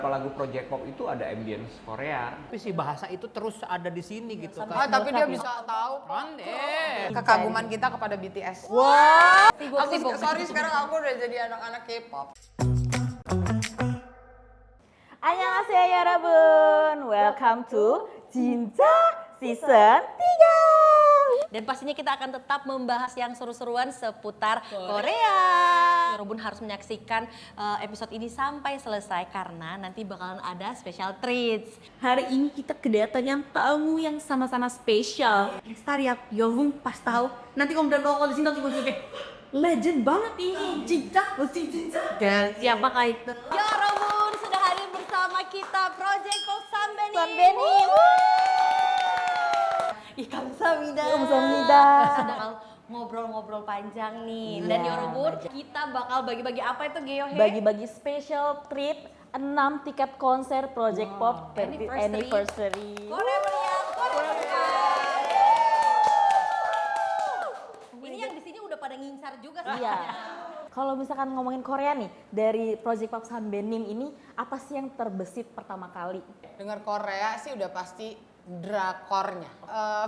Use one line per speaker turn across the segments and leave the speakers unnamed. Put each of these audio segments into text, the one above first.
Lagu Project Pop itu ada ambience Korea.
Tapi si bahasa itu terus ada di sini gitu kan.
Ah, tapi dia bisa tahu
Pandai.
kekaguman kita kepada BTS.
Wah.
Sorry sekarang aku udah jadi anak-anak K-pop.
Annyeonghaseyo 여러분. Welcome to Jinja Season 3.
Dan pastinya kita akan tetap membahas yang seru-seruan seputar Korea. Yorobun harus menyaksikan episode ini sampai selesai karena nanti bakalan ada special treats.
Hari ini kita kedatangan tamu yang sama-sama spesial. Setiap Yohung pas tahu nanti kalau udah nongol di sini nanti gue kayak legend banget ini. Cinta, dan siapa itu?
Yorobun sudah hadir bersama kita Project Pop Sunbae. Ih, kamsahamnida.
감사합니다.
Sudah ngobrol-ngobrol panjang nih. Dan Yorobun kita bakal bagi-bagi apa itu Geohe?
Bagi-bagi special treat 6 tiket konser Project Pop Anniversary.
Korea meriah, Korea meriah. Ini yang di sini udah pada ngincar juga
Iya.
sebenarnya.
Kalau misalkan ngomongin Korea nih, dari Project Pop Sunbae ini apa sih yang terbesit pertama kali?
Dengar Korea sih udah pasti drakornya.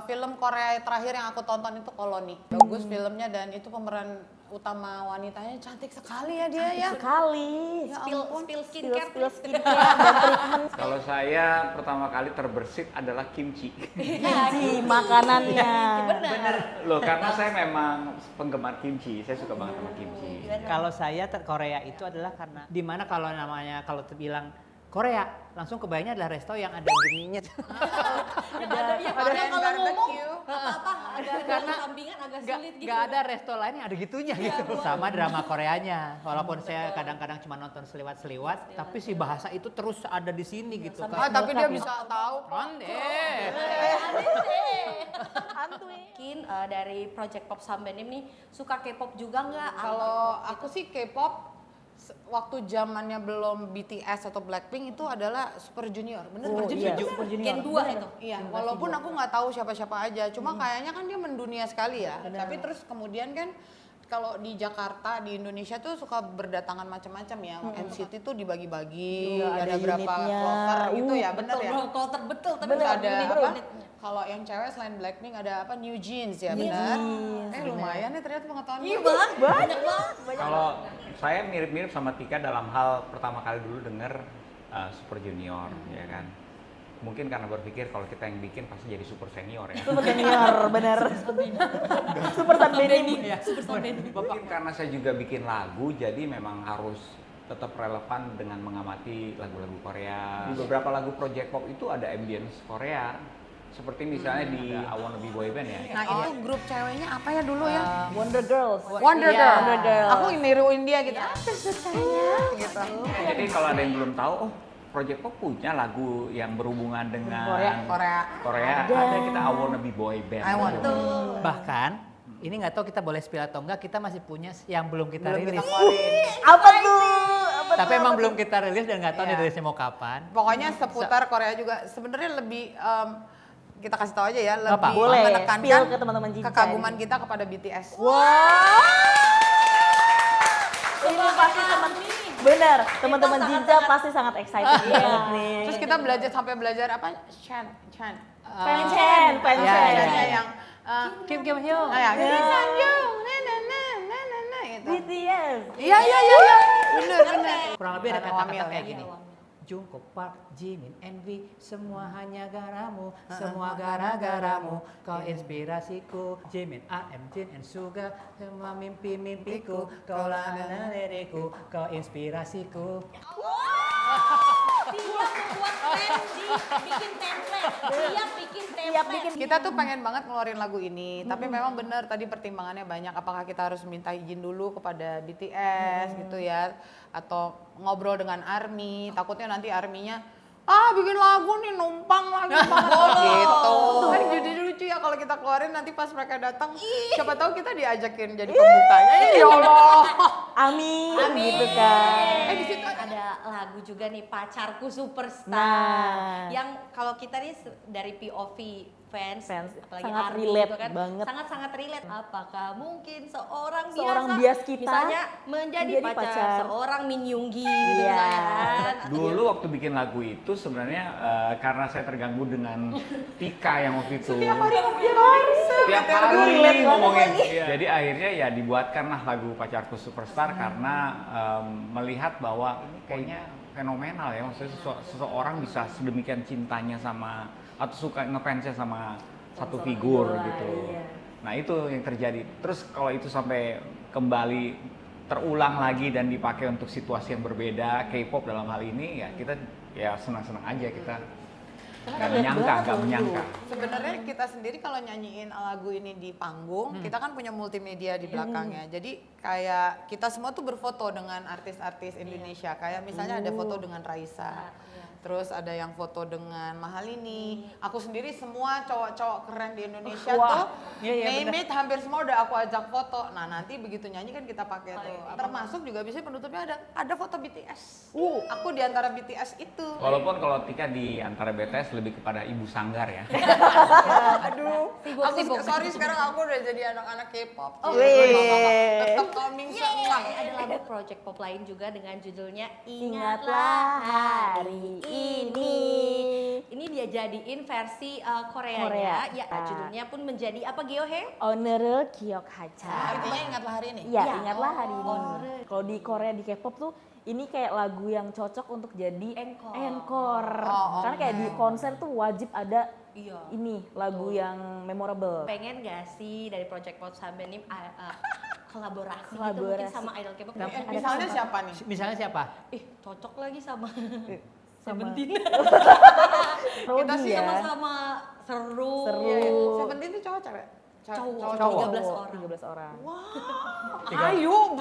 Film Korea terakhir yang aku tonton itu Koloni. Bagus filmnya dan itu pemeran utama wanitanya cantik sekali ya dia ya.
Sekali.
Ya
Spill
ampun.
skincare.
Spill skincare dan treatment
Kalau saya pertama kali terbersit adalah kimchi.
gizi makanannya.
Bener.
Loh, karena saya memang penggemar kimchi. Saya suka banget sama kimchi.
Kalau saya Korea itu adalah karena dimana kalau namanya kalau bilang Korea langsung kebayangnya adalah resto yang ada gininya.
Ada ya
Ada
kalau ngomong
barbecue.
apa-apa ada sampingan agak sulit gitu.
Gak ada resto lain yang ada gitunya gitu. Sama drama Koreanya. Walaupun saya kadang-kadang cuma nonton seliwat-seliwat, tapi si bahasa itu terus ada di sini gitu
Ah,
kan.
tapi dia bisa tahu.
Pandai.
Mungkin dari Project Pop Sunbae ini suka K-pop juga nggak?
Kalau aku sih K-pop waktu zamannya belum BTS atau Blackpink itu adalah Super Junior, bener
Oh,
Super
iya,
Junior?
Super Junior.
Gen 2 itu.
Iya, walaupun aku nggak tahu siapa-siapa aja, cuma kayaknya kan dia mendunia sekali ya. Tapi terus kemudian kan kalau di Jakarta, di Indonesia tuh suka berdatangan macam-macam ya. NCT tuh dibagi-bagi,
Iya,
ada
ada
berapa
unitnya.
kloter gitu ya, bener
Betul,
ya?
bro, kalau terbetul tapi
Terus
nggak
ada
unit-
apa?
unitnya.
Kalau yang cewek selain Blackpink ada apa? New Jeans ya,
New
benar?
Jeans,
Lumayan nih ternyata pengetahuan.
Iya banyak banget.
Kalau saya mirip-mirip sama Tika dalam hal pertama kali dulu denger Super Junior, ya kan. Mungkin karena berpikir kalau kita yang bikin pasti jadi super senior ya.
Super Junior, bener. Super Sunbae ini.
Mungkin karena saya juga bikin lagu, jadi memang harus tetap relevan dengan mengamati lagu-lagu Korea. Di beberapa lagu Project Pop itu ada ambience Korea. Seperti misalnya di I Wanna Be Boy Band ya.
Nah itu grup ceweknya apa ya dulu ya?
Wonder Girls.
Wonder
Iya,
Girl.
Wonder Girl.
Aku niruin dia gitu. Apa sukanya? Gitu.
Jadi kalau ada yang belum tahu, oh Project Pop punya lagu yang berhubungan dengan
Korea.
Ada kita I Wanna Be Boy Band.
I want to.
Bahkan ini nggak tahu kita boleh spill atau enggak, kita masih punya yang belum kita
Belum
rilis.
kita keluarin.
Apa tuh?
Tapi emang belum kita rilis dan nggak tahu
Iya.
nih rilisnya mau kapan.
Pokoknya seputar Korea juga. Sebenarnya lebih kita kasih tahu aja ya, lebih
Apa?
Boleh,
menekankan
spill ke teman-teman Jinja.
kekaguman kita kepada BTS.
Ini pasti bener, teman-teman Jinja pasti sangat excited banget nih.
Terus kita sampai belajar apa? Chan.
Fanchan.
Channya yang
Kim Hyung.
yang
Ya.
Sanjung, na gitu.
BTS.
Iya. Bener.
Kurang lebih ada
Karena
kata-kata
wamil
kayak
ya.
gini. Jungkook, Park, Jimin, Envy, semua hanya garamu, semua gara-garamu, kau inspirasiku. Jimin, AM, Jin, and Suga, semua mimpi-mimpiku, kau lah diriku, kau inspirasiku.
Siap membuat trendy, bikin template. Siap bikin template.
Kita tuh pengen banget ngeluarin lagu ini, tapi memang bener tadi pertimbangannya banyak. Apakah kita harus minta izin dulu kepada BTS gitu ya, atau ngobrol dengan ARMY? Takutnya nanti ARMY-nya bikin lagu nih numpang lagi gitu. Kan jadi lucu ya kalau kita keluarin nanti pas mereka datang, siapa tahu kita diajakin jadi pembukanya. Ya Allah.
Amin, gitu kan.
Di situ ada lagu juga nih Pacarku Superstar.
Nah.
Yang kalau kita nih dari POV fans, apalagi
sangat
ARMY
relate
gitu kan,
banget.
sangat-sangat relate. Apakah mungkin seorang
bias kita
misalnya menjadi pacar seorang Min Yoongi gitu
Iya.
misalnya kan?
Dulu waktu bikin lagu itu sebenarnya karena saya terganggu dengan Tika yang waktu itu. Tiap hari ngomongin. Jadi akhirnya ya dibuatkanlah lagu Pacarku Superstar karena melihat bahwa ini kayaknya fenomenal ya, maksudnya seseorang bisa sedemikian cintanya sama atau suka ngefansnya sama satu figur gitu. Nah itu yang terjadi. Terus kalau itu sampai kembali terulang lagi dan dipakai untuk situasi yang berbeda, K-pop dalam hal ini ya kita ya senang-senang aja kita. Nggak menyangka.
Sebenarnya kita sendiri kalau nyanyiin lagu ini di panggung, kita kan punya multimedia di belakangnya. Jadi kayak kita semua tuh berfoto dengan artis-artis Indonesia. Kayak misalnya ada foto dengan Raisa. Terus ada yang foto dengan Mahalini. Aku sendiri semua cowok-cowok keren di Indonesia tuh, name it, hampir semua udah aku ajak foto. Nah nanti begitu nyanyi kan kita pakai tuh. Termasuk juga biasanya penutupnya ada foto BTS. Aku di antara BTS itu.
Walaupun kalau Tika di antara BTS lebih kepada ibu sanggar ya.
Aduh,
Sibuk.
sorry sekarang aku udah jadi anak-anak K-pop. Tetap coming soon.
Ada lagu project pop lain juga dengan judulnya
Ingatlah hari ini.
Ini dia jadiin versi Koreanya, ya judulnya pun menjadi apa Gyeohae?
One를 기억하자.
Intinya ingatlah hari ini.
Iya, ingatlah hari ini. Kalau di Korea di K-pop tuh ini kayak lagu yang cocok untuk jadi encore. Karena kayak di konser tuh wajib ada ini lagu yang memorable.
Pengen gak sih dari project pop Sunbeam kolaborasi gitu mungkin sama idol K-pop?
Misalnya siapa nih?
Misalnya siapa?
Cocok lagi sama Seventeen.
Kita sih
Sama-sama seru.
Seventeen itu cowok cewek?
Cowok.
13 orang.
Ayo,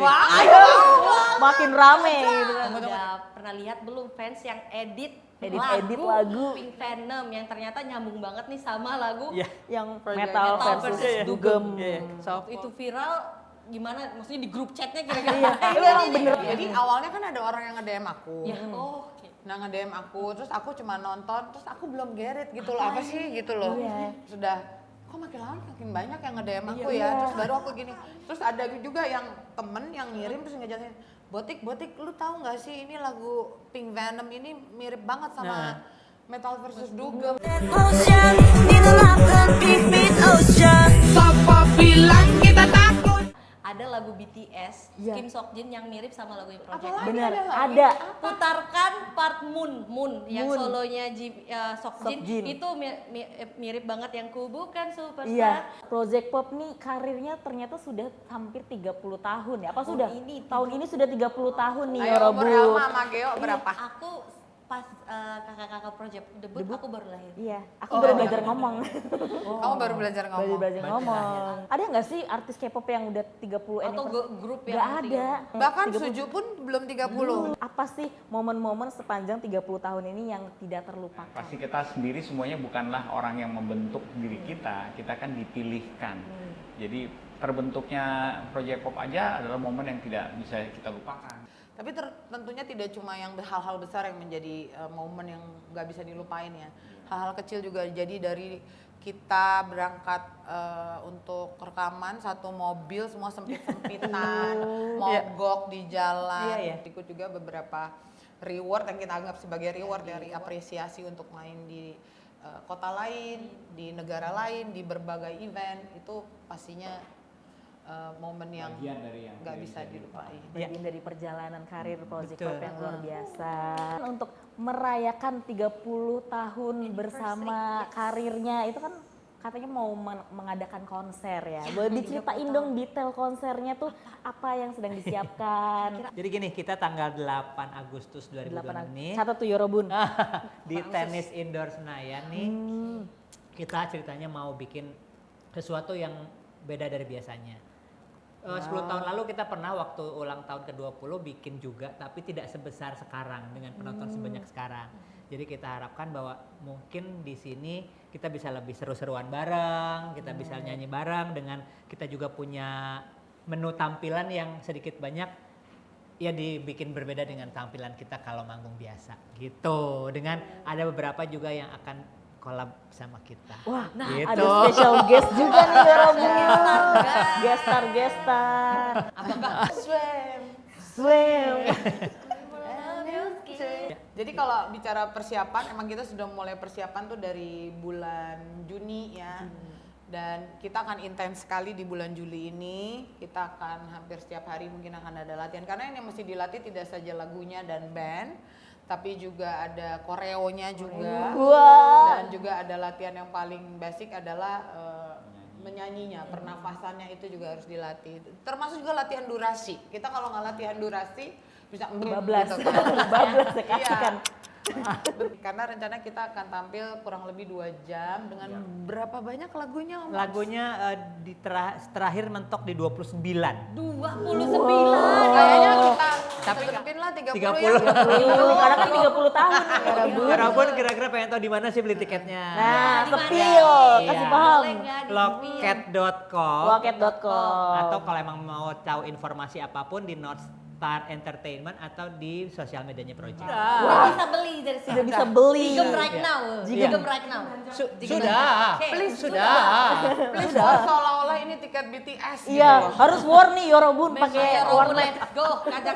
Makin rame gitu kan.
Udah pernah lihat belum fans yang edit
lagu
Pink Venom yang ternyata nyambung banget nih sama lagu
yang metal versus dugem.
itu viral gimana? Maksudnya di grup chatnya kira-kira.
Itu emang bener.
Jadi awalnya kan ada orang yang nge-DM aku.
Oke.
Nah nge-DM aku, terus aku cuma nonton, terus aku belum geret gitu loh, apa sih gitu loh. Sudah, kok makin lama makin banyak yang nge-DM aku ya, terus baru aku gini. Terus ada juga yang temen yang ngirim terus ngejelasin, Botik, lu tahu nggak sih ini lagu Pink Venom ini mirip banget sama Metal versus Dugem.
Ada lagu BTS, Kim Seokjin yang mirip sama lagu Project.
Bener, ada.
Putarkan part Moon yang solonya Seokjin itu mirip banget yang ku bukan superstar.
Iya, Project Pop nih karirnya ternyata sudah hampir 30 tahun ya. Apa sudah? Tahun ini sudah 30 tahun nih
Ayo umur
Yorobun.
Elma sama Geo berapa?
Aku pas kakak-kakak project debut aku baru lahir.
Iya, aku baru belajar ngomong.
Kamu baru belajar ngomong?
Belajar ngomong. Ada nggak sih artis K-pop yang udah 30
Atau
anniversary?
grup
Nggak
yang
ada.
Bahkan Suju pun belum 30.
Apa sih momen-momen sepanjang 30 tahun ini yang tidak terlupakan?
Pasti kita sendiri semuanya bukanlah orang yang membentuk diri kita kan dipilihkan. Jadi terbentuknya Project Pop aja adalah momen yang tidak bisa kita lupakan.
Tapi tentunya tidak cuma yang hal-hal besar yang menjadi momen yang nggak bisa dilupain ya. Hal-hal kecil juga jadi dari kita berangkat untuk rekaman satu mobil semua sempit-sempitan, mogok di jalan. Ikut juga beberapa reward yang kita anggap sebagai reward dari apresiasi untuk main di kota lain, di negara lain, di berbagai event. Itu pastinya momen yang nggak bisa dilupain.
Bagian dari perjalanan karir Project Pop yang luar biasa. Untuk merayakan 30 tahun bersama karirnya itu kan katanya mau mengadakan konser ya. Boleh diceritain dong detail konsernya tuh apa yang sedang disiapkan.
Jadi gini, kita tanggal 8 Agustus 2020 ini
Catat tuh Yorobun.
di tenis indoor Senayan nih. Kita ceritanya mau bikin sesuatu yang beda dari biasanya. 10 tahun lalu kita pernah waktu ulang tahun ke-20 bikin juga, tapi tidak sebesar sekarang dengan penonton sebanyak sekarang. Jadi kita harapkan bahwa mungkin di sini kita bisa lebih seru-seruan bareng, kita bisa nyanyi bareng, dengan kita juga punya menu tampilan yang sedikit banyak ya dibikin berbeda dengan tampilan kita kalau manggung biasa gitu. Dengan ada beberapa juga yang akan collab sama kita.
Wah,
Gitu.
ada special guest juga nih Yorobun. Gestar.
Apakah
Swim.
Jadi kalau bicara persiapan, emang kita sudah mulai persiapan tuh dari bulan Juni ya. Dan kita akan intens sekali di bulan Juli ini. Kita akan hampir setiap hari mungkin akan ada latihan. Karena yang mesti dilatih tidak saja lagunya dan band, tapi juga ada koreonya juga.
Wah.
Dan juga ada latihan yang paling basic adalah menyanyinya, pernafasannya itu juga harus dilatih. Termasuk juga latihan durasi. Kita kalau nggak latihan durasi bisa
Bablas.
gitu kan.
Bablas ya,
Iya.
kasihkan.
Karena rencana kita akan tampil kurang lebih 2 jam dengan berapa banyak lagunya Om?
Lagunya terakhir mentok di 29.
29.
Kayaknya kita
Tapi
tetepin lah 30
30.
ya.
Karena kan 30 tahun nih Yorobun.
Yorobun kira-kira pengen tahu di mana sih beli tiketnya?
Nah,
Di mana?
sepil, kasih
Iya.
paham.
Boleh nggak di
Loket.com
Loket.com.
atau kalau emang mau tahu informasi apapun di North Star Entertainment atau di sosial medianya Project.
Udah bisa beli dari sini.
Sudah bisa beli.
Digem right now.
Iya.
Digem right now.
Sudah,
Oke.
sudah.
Please seolah-olah ini tiket BTS gitu
Iya,
loh.
harus war nih Yorobun pakai
Pakai
warna.
let's go. Kada.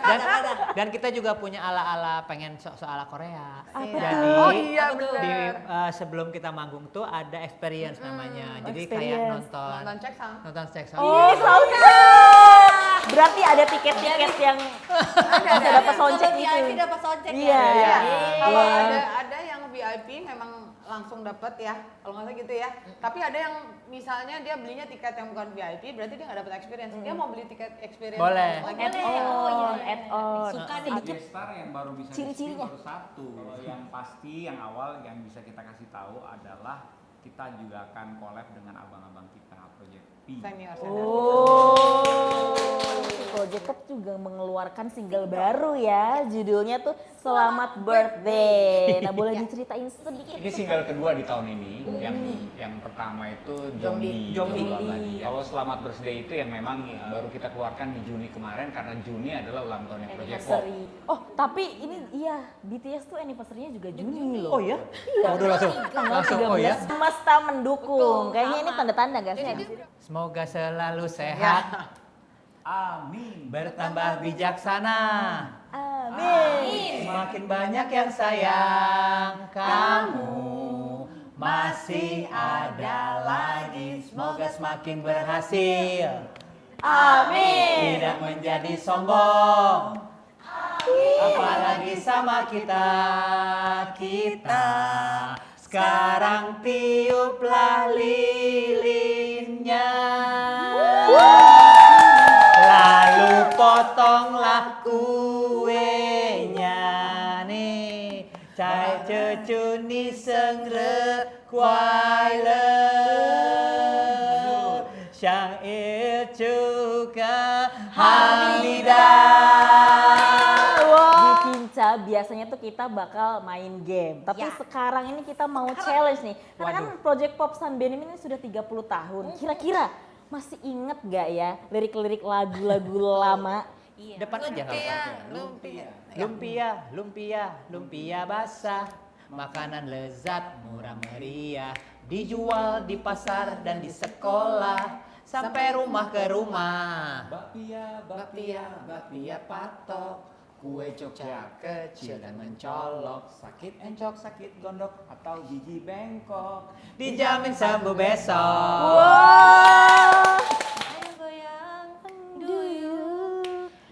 Dan kita juga punya ala-ala pengen ala Korea. Jadi
Oh iya
di
benar.
sebelum kita manggung tuh ada experience namanya. Jadi kayak
experience.
Nonton cek sang.
nonton seks.
Oh, soundcheck. Berarti ada tiket-tiket yang bisa dapat soundcheck
Kalau
itu.
VIP dapat soundcheck
Iya.
ya.
Kalau
Iya.
ada yang VIP memang langsung dapat ya, kalau nggak salah gitu ya. Tapi ada yang misalnya dia belinya tiket yang bukan VIP, berarti dia nggak dapat experience. Dia mau beli tiket experience.
Boleh.
lagi.
Add-on, add-on.
Suka nih.
Gestar yang baru bisa
Ciri-cirinya.
baru satu. Kalau yang pasti yang awal yang bisa kita kasih tahu adalah kita juga akan collab dengan abang-abang kita Project P.
Senior.
Oh, Project Pop juga mengeluarkan single baru ya, judulnya tuh Selamat Birthday. Nah, boleh diceritain sedikit?
Ini single kedua di tahun ini. Yang pertama itu Zombie. Kalau Selamat Birthday itu yang memang baru kita keluarkan di Juni kemarin karena Juni adalah ulang tahunnya Project Pop.
Anniversary. Oh, tapi ini iya, BTS tuh anniversary-nya juga Juni loh.
Oh ya?
Iya.
Udah langsung.
Tanggal
Langsung
13.
oh ya.
Semesta mendukung. Kayaknya ini tanda-tanda gak sih?
Semoga selalu sehat.
Amin.
Bertambah bijaksana.
Amin.
Semakin banyak yang sayang kamu masih ada lagi. Semoga semakin berhasil.
Amin.
Tidak menjadi sombong. Apalagi sama kita. Sekarang tiuplah lilinnya. Lalu potonglah kuenya nih. Cai cucu ni sengre kuai le. Sang juga hamida.
Di Kinca biasanya tuh kita bakal main game. Tapi sekarang ini kita mau challenge nih. Karena kan Project Pop San Benim ini sudah 30 tahun. Kira-kira masih inget gak ya lirik-lirik lagu-lagu lama?
Depan aja nggak apa-apa. Lumpia basah, makanan lezat murah meriah, dijual di pasar dan di sekolah, sampai rumah ke rumah. Bapia patok, kue coklat kecil dan mencolok, sakit encok, sakit gondok, atau gigi bengkok, dijamin sembuh besok.
Ayo goyang.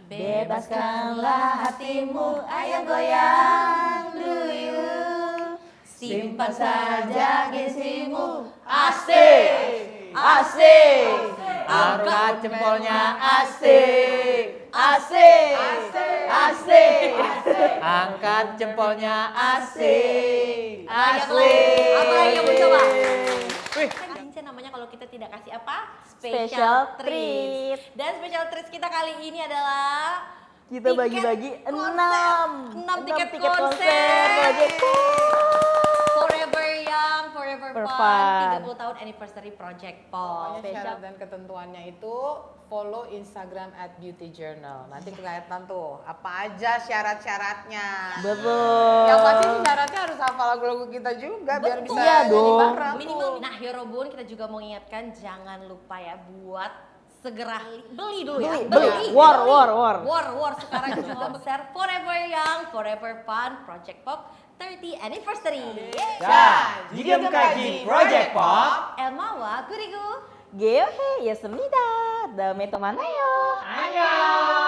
Bebaskanlah hatimu, ayo goyang duyung.
Simpan saja gengsimu.
Asik, asik, angkat jempolnya asik, asik, asik, angkat jempolnya asik, asik.
Apa lagi yang mau coba?
Wih,
Kan cincin namanya kalau kita tidak kasih apa?
Special treat.
Dan special treat kita kali ini adalah
Kita bagi-bagi 6
tiket
tiket
konser.
Project Pop.
Forever Young, Forever
For
Fun,
Fun.
30 tahun anniversary Project Pop.
Pokoknya syarat dan ketentuannya itu follow Instagram @beautyjournal. Nanti kelihatan tuh apa aja syarat-syaratnya.
Betul.
Yang pasti sih syaratnya harus hafal lagu-lagu kita juga biar bisa
Iya
nyanyi
dong.
bareng.
Minimal. Nah, Yorobun kita juga mau ingatkan jangan lupa ya buat segera beli dulu ya.
Beli. War.
Sekarang juga konser Forever Young, Forever Fun, Project Pop 30 Anniversary.
자, 지금까지 프로젝트 팝
Elmawa, Gurigu.
Geohe, Yasmida, Dame Tomanayo.
안녕.